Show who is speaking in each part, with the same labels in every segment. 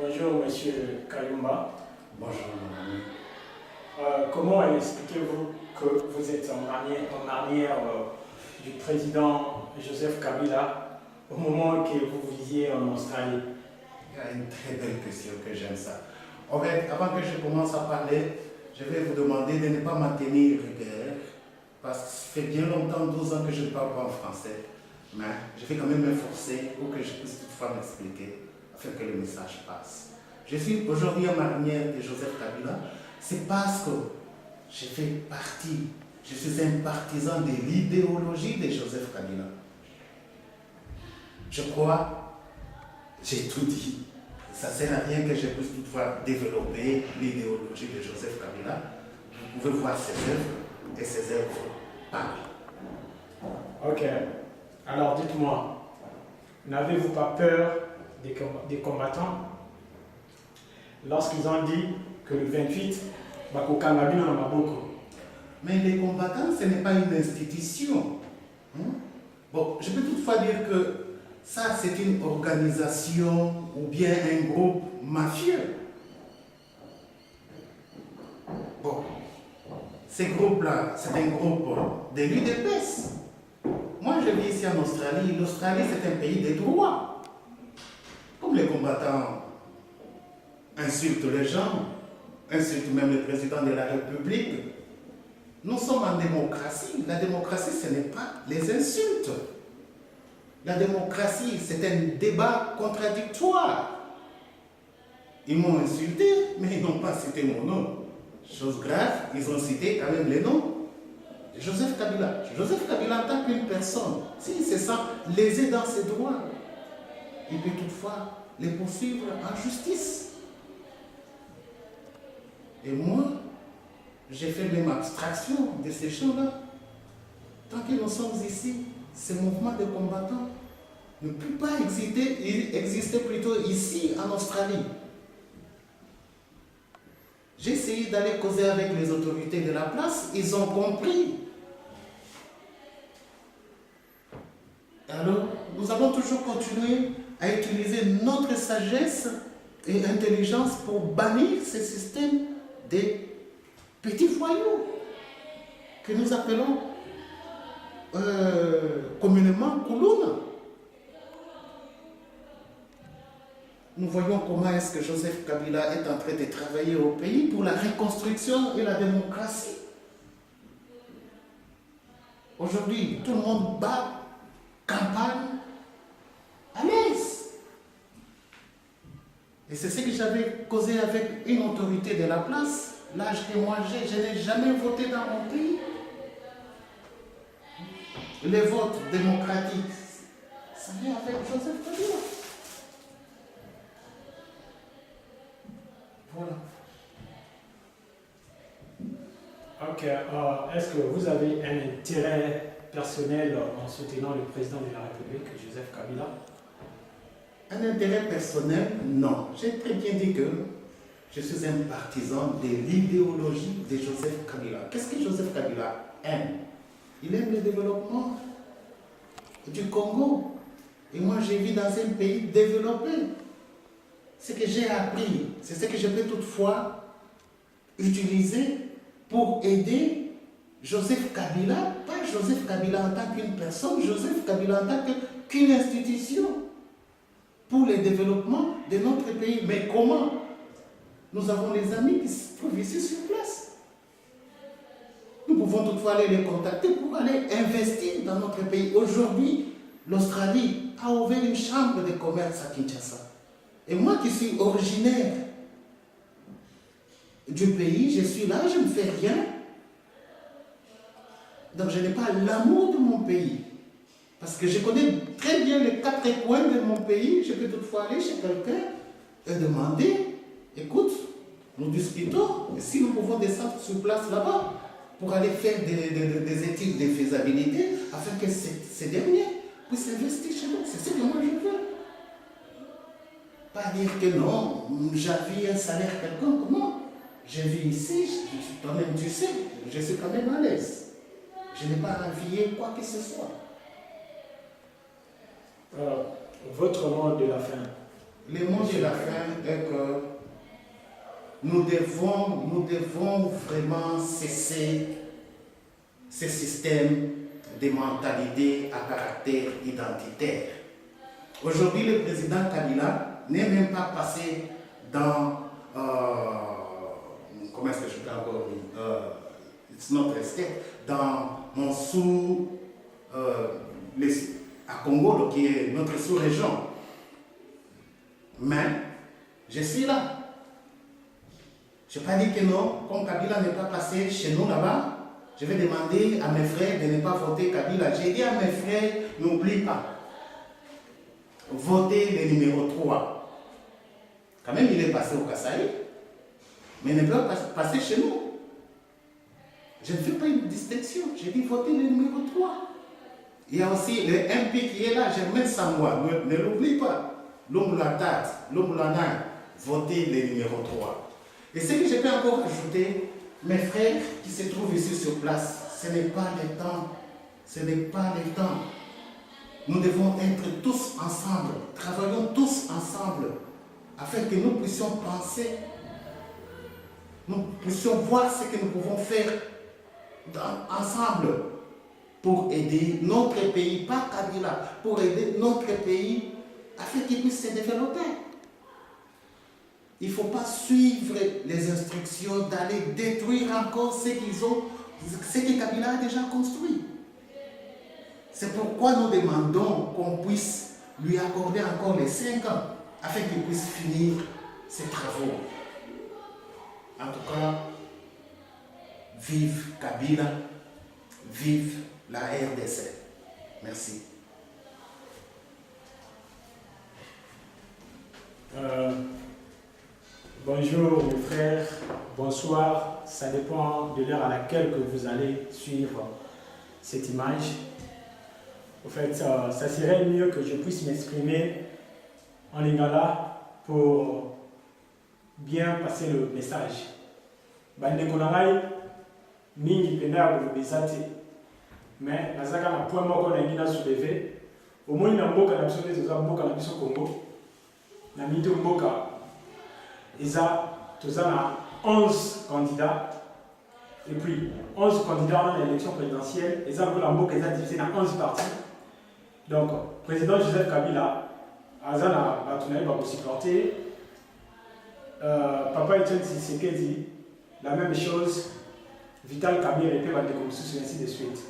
Speaker 1: Bonjour, Monsieur Kayumba.
Speaker 2: Bonjour, mon ami.
Speaker 1: Comment expliquez-vous que vous êtes en arrière du président Joseph Kabila au moment que vous visiez en Australie?
Speaker 2: Il y a une très belle question que j'aime ça. En fait, avant que je commence à parler, je vais vous demander de ne pas m'en tenir rigueur, parce que ça fait bien longtemps, 12 ans que je ne parle pas en français, mais je vais quand même m'efforcer pour que je puisse toutefois m'expliquer, afin que le message passe. Je suis aujourd'hui en marinière de Joseph Kabila, c'est parce que je suis un partisan de l'idéologie de Joseph Kabila. Je crois, j'ai tout dit. Ça ne sert à rien que je puisse toutefois développer l'idéologie de Joseph Kabila. Vous pouvez voir ses œuvres et ses œuvres parlent.
Speaker 1: Ok. Alors dites-moi, n'avez-vous pas peur des combattants lorsqu'ils ont dit que le 28, Bakokanga Bino na Maboko?
Speaker 2: Mais les combattants, ce n'est pas une institution. Bon, je peux toutefois dire que ça, c'est une organisation ou bien un groupe mafieux. Bon, ces groupes-là, c'est un groupe de l'UDPS. Moi, je vis ici en Australie. L'Australie, c'est un pays des droits. Comme les combattants insultent les gens, insultent même le président de la République, nous sommes en démocratie. La démocratie, ce n'est pas les insultes. La démocratie, c'est un débat contradictoire. Ils m'ont insulté, mais ils n'ont pas cité mon nom. Chose grave, ils ont cité quand même les noms de Joseph Kabila. Joseph Kabila, en tant qu'une personne, s'il se sent lésé dans ses droits, il peut toutefois les poursuivre en justice. Et moi, j'ai fait même abstraction de ces choses-là. Tant que nous sommes ici, ce mouvement de combattants ne peut pas exister plutôt ici en Australie. J'ai essayé d'aller causer avec les autorités de la place, ils ont compris. Alors, nous allons toujours continuer à utiliser notre sagesse et intelligence pour bannir ce système des petits voyous que nous appelons communément Koulouna. Nous voyons comment est-ce que Joseph Kabila est en train de travailler au pays pour la reconstruction et la démocratie. Aujourd'hui, tout le monde bat campagne à l'aise. Et c'est ce que j'avais causé avec une autorité de la place. L'âge que moi j'ai, je n'ai jamais voté dans mon pays. Les votes démocratiques, ça vient avec Joseph Kabila. Voilà.
Speaker 1: Ok. Est-ce que vous avez un intérêt personnel en soutenant le président de la République, Joseph Kabila?
Speaker 2: Un intérêt personnel, non. J'ai très bien dit que je suis un partisan de l'idéologie de Joseph Kabila. Qu'est-ce que Joseph Kabila aime? Il aime le développement du Congo. Et moi, je vis dans un pays développé. Ce que j'ai appris, c'est ce que je peux toutefois utiliser pour aider Joseph Kabila, pas Joseph Kabila en tant qu'une personne, Joseph Kabila en tant qu'une institution, pour le développement de notre pays. Mais comment? Nous avons des amis qui se trouvent ici sur place. Nous pouvons toutefois aller les contacter pour aller investir dans notre pays. Aujourd'hui, l'Australie a ouvert une chambre de commerce à Kinshasa. Et moi qui suis originaire du pays, je suis là, je ne fais rien. Donc je n'ai pas l'amour de mon pays. Parce que je connais très bien les quatre coins de mon pays. Je peux toutefois aller chez quelqu'un et demander, écoute, nous discutons, et si nous pouvons descendre sur place là-bas pour aller faire des études de faisabilité afin que ces derniers puissent investir chez nous. C'est ce que moi je veux. Pas dire que non, j'avais un salaire quelconque, non. Je vis ici, toi-même tu sais, je suis quand même à l'aise. Je n'ai pas envié quoi que ce soit.
Speaker 1: Votre mot de la fin.
Speaker 2: le mot de la fin est que nous devons vraiment cesser ce système de mentalité à caractère identitaire. Aujourd'hui, le président Kabila n'est même pas passé dans, comment est-ce que je peux encore dire, it's not resté, dans mon à Congo, qui est notre sous-région. Mais je suis là. Je n'ai pas dit que non, comme Kabila n'est pas passé chez nous là-bas, je vais demander à mes frères de ne pas voter Kabila. J'ai dit à mes frères, n'oublie pas, votez le numéro 3. Quand même, il est passé au Kasaï, mais il ne peut pas passer chez nous. Je ne fais pas une distinction, j'ai dit votez le numéro 3. Il y a aussi le MP qui est là, Germaine Samoa, ne l'oublie pas. L'Ombulatat, l'Ombulana, votez le numéro 3. Et ce que je peux encore ajouter, mes frères qui se trouvent ici sur place, ce n'est pas le temps. Ce n'est pas le temps. Nous devons être tous ensemble, travaillons tous ensemble, afin que nous puissions penser, nous puissions voir ce que nous pouvons faire ensemble pour aider notre pays, pas Kabila, pour aider notre pays afin qu'il puisse se développer. Il ne faut pas suivre les instructions d'aller détruire encore ce que Kabila a déjà construit. C'est pourquoi nous demandons qu'on puisse lui accorder encore les 5 ans afin qu'il puisse finir ses travaux. En tout cas, vive Kabila, vive la RDC. Merci.
Speaker 1: Bonjour mes frères, bonsoir, ça dépend de l'heure à laquelle que vous allez suivre cette image. En fait, ça serait mieux que je puisse m'exprimer en lingala pour bien passer le message. Bandeko nangai mingi penda ko bezate. Mais nazaka na point moko na ngina soulever. Au moins na mboka na biso toza mboka na biso Congo. Na mito mboka toza na 11 candidats. Et puis 11 candidats à l'élection présidentielle, et ça la mboka divisé dans 11 partis. Donc, président Joseph Kabila, Azana Batunaï va vous supporter. Papa Etienne Tshisekedi, la même chose. Vital Kabir et ainsi de suite.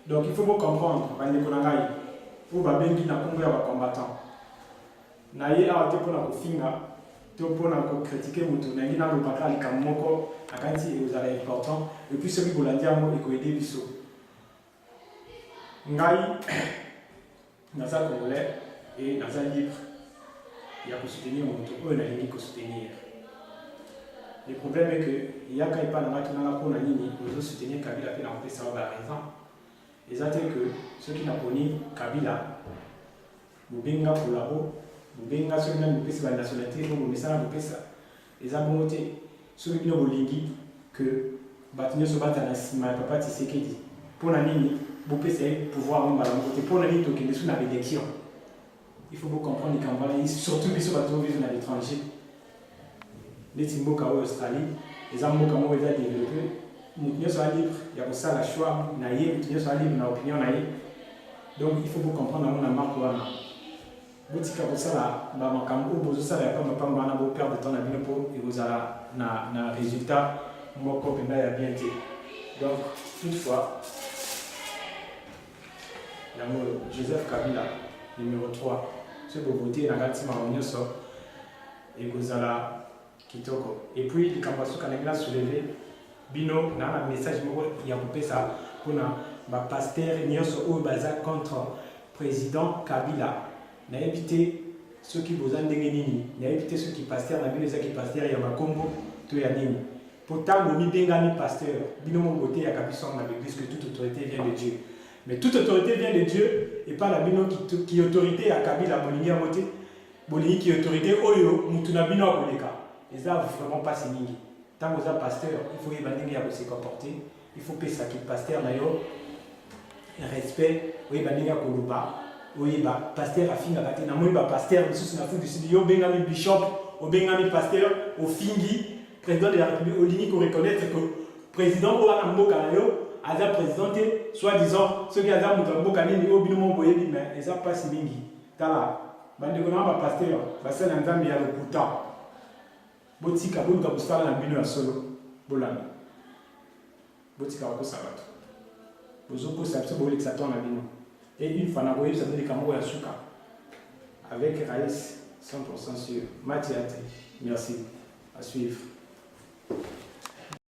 Speaker 1: Donc, il faut vous comprendre, Bandekonangai, pour Babengi na Congo ya combattant. Naye a été pour la finga, pour la critiquer Moutounangi na Lopaka, les Kamoko, Akanti et vous allez important. Et puis celui qui vous l'a dit à moi, et qui Bisso. Ngai. Naza congolais et Naza libre. Il y a que soutenir mon tour, il y a que soutenir. Le problème est que il y a quand pas dans la pour la ligne, nous soutenir Kabila puis on peut savoir la raison. Et ça c'est que ceux qui n'ont pas Kabila, nous benga pour la haut, nous benga ceux qui n'ont pas la nationalité, nous mettons ça, nous mettons ça. Et ça bon côté, ceux qui n'ont pas que Batinyo se battent à la cima, papa Tshisekedi pour la ligne. Vous pouvez pouvoir pour la ligne qui est sous l'élection. Il faut comprendre que surtout les gens qui vivent à l'étranger. Les Timbo Kao Australie, les Ambo Kao ont développé. Nous sommes libres, il y a pour ça la choix, nous sommes libres dans l'opinion. Donc il faut comprendre que nous avons marqué. Vous dites que ça là, vous ça là, pas vous perdre de temps et vous avez un résultat, moi comme bien été. Donc toutefois. Joseph Kabila, numéro 3. Ce que vous votez dans la team et Gozala Kitoko. Et puis, les campagnes qui ont soulevé, Bino, dans un message, il y a coupé ça pour le pasteur Nyoso Baza contre le président Kabila. Il a évité ceux qui vous ont déguéni, il a évité ceux qui pasteur, il a évité ceux qui pasteur, il y a un combo, tout y a nini. Pourtant, le mi-bengani pasteur, Bino Mogote, il y a Kabisson dans l'église que toute autorité vient de Dieu. Mais toute autorité vient de Dieu et pas la bino qui autorité à Kabila Bolini à voter. Bolini qui autorité Oyo Mutuna bino à Boleka. Et ça vraiment pas si mingi. Tant que vous êtes pasteur, il faut y à se comporter. Il faut que ça qui pasteur d'ailleurs respect, oui banega koluba. oui, pasteur a fini à gâter. N'a pas pasteur, monsieur n'a foutu du yo bengami bishop, au bengami pasteur, au fingi, président de la République, au ligne qu'on reconnaître que président ou à Mboka a déjà présenté, soi-disant, ceux qui ont déjà Mboka ni au binomon boye, mais ils n'ont pas si bingi. Tala, bande de gona pasteur, basé dans Zambie à l'Okuta. Botika, botika kusala na bino ya solo, bolanda. Botika wako sabato. Bozoko sabse bo l'exaton na bino. Et une fois na boye ça donne kamo ya suka. Avec Raïs 100% sûr. Mathiate. Merci. À suivre.